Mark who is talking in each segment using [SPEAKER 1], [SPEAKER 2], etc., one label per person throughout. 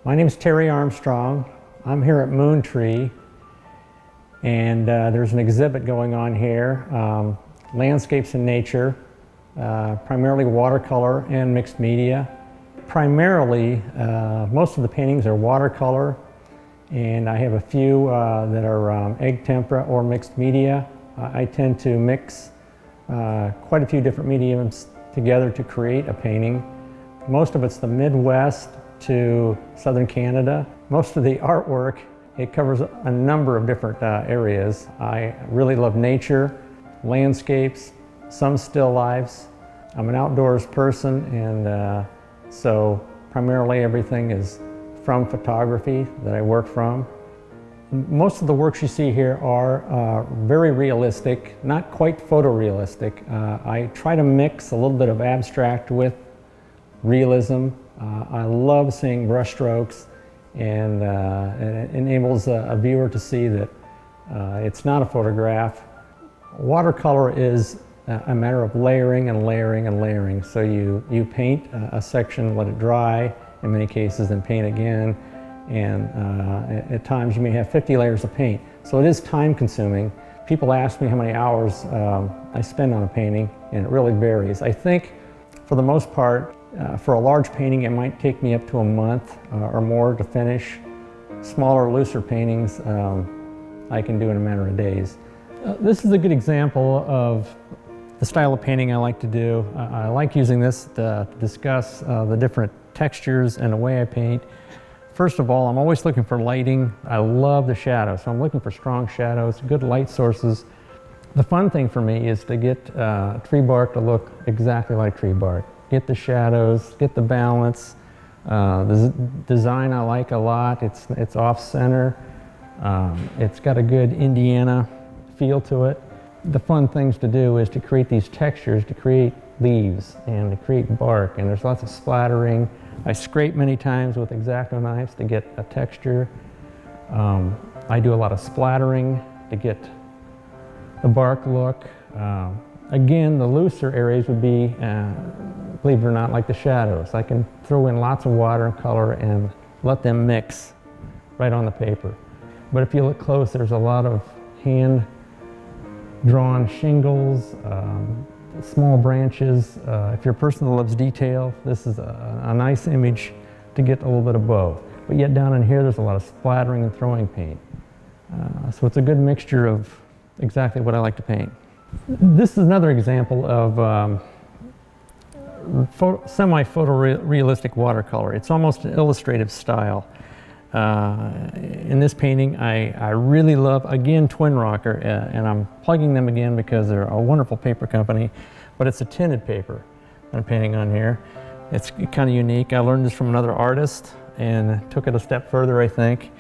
[SPEAKER 1] My name is Terry Armstrong. I'm here at Moon Tree, and there's an exhibit going on here, landscapes in nature, primarily watercolor and mixed media. Primarily, most of the paintings are watercolor, and I have a few that are egg tempera or mixed media. I tend to mix quite a few different mediums together to create a painting. Most of it's the Midwest to southern Canada. Most of the artwork, it covers a number of different areas. I really love nature, landscapes, some still lifes. I'm an outdoors person, and so primarily everything is from photography that I work from. Most of the works you see here are very realistic, not quite photorealistic. I try to mix a little bit of abstract with realism. I love seeing brushstrokes, and it enables a viewer to see that it's not a photograph. Watercolor is a matter of layering and layering and layering. So you paint a section, let it dry, in many cases, then paint again. And at times you may have 50 layers of paint. So it is time consuming. People ask me how many hours I spend on a painting, and it really varies. I think for the most part, for a large painting, it might take me up to a month or more to finish. Smaller, looser paintings, I can do in a matter of days. This is a good example of the style of painting I like to do. I like using this to discuss the different textures and the way I paint. First of all, I'm always looking for lighting. I love the shadows, so I'm looking for strong shadows, good light sources. The fun thing for me is to get tree bark to look exactly like tree bark. Get the shadows, get the balance. The design I like a lot. It's off-center. It's got a good Indiana feel to it. The fun things to do is to create these textures, to create leaves and to create bark, and there's lots of splattering. I scrape many times with X-Acto knives to get a texture. I do a lot of splattering to get the bark look. Again, the looser areas would be, believe it or not, like the shadows. I can throw in lots of water and color and let them mix right on the paper. But if you look close, there's a lot of hand-drawn shingles, small branches. If you're a person that loves detail, this is a nice image to get a little bit of both. But yet down in here, there's a lot of splattering and throwing paint. So it's a good mixture of exactly what I like to paint. This is another example of semi-photorealistic watercolor. It's almost an illustrative style. In this painting, I really love, again, Twin Rocker, and I'm plugging them again because they're a wonderful paper company, but it's a tinted paper that I'm painting on here. It's kind of unique. I learned this from another artist and took it a step further, I think.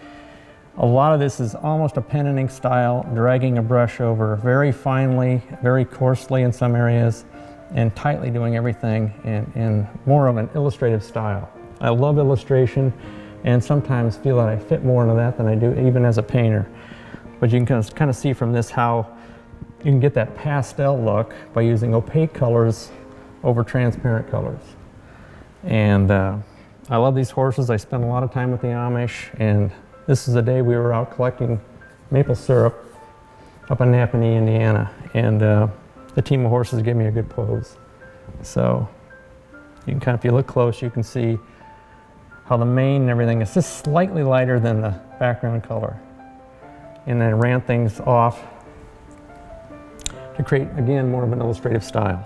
[SPEAKER 1] A lot of this is almost a pen and ink style, dragging a brush over very finely, very coarsely in some areas, and tightly doing everything in more of an illustrative style. I love illustration, and sometimes feel that I fit more into that than I do even as a painter. But you can kind of see from this how you can get that pastel look by using opaque colors over transparent colors. And I love these horses. I spend a lot of time with the Amish, and this is the day we were out collecting maple syrup up in Napanee, Indiana, and the team of horses gave me a good pose. So you can kind of, if you look close, you can see how the mane and everything is just slightly lighter than the background color. And then ran things off to create, again, more of an illustrative style.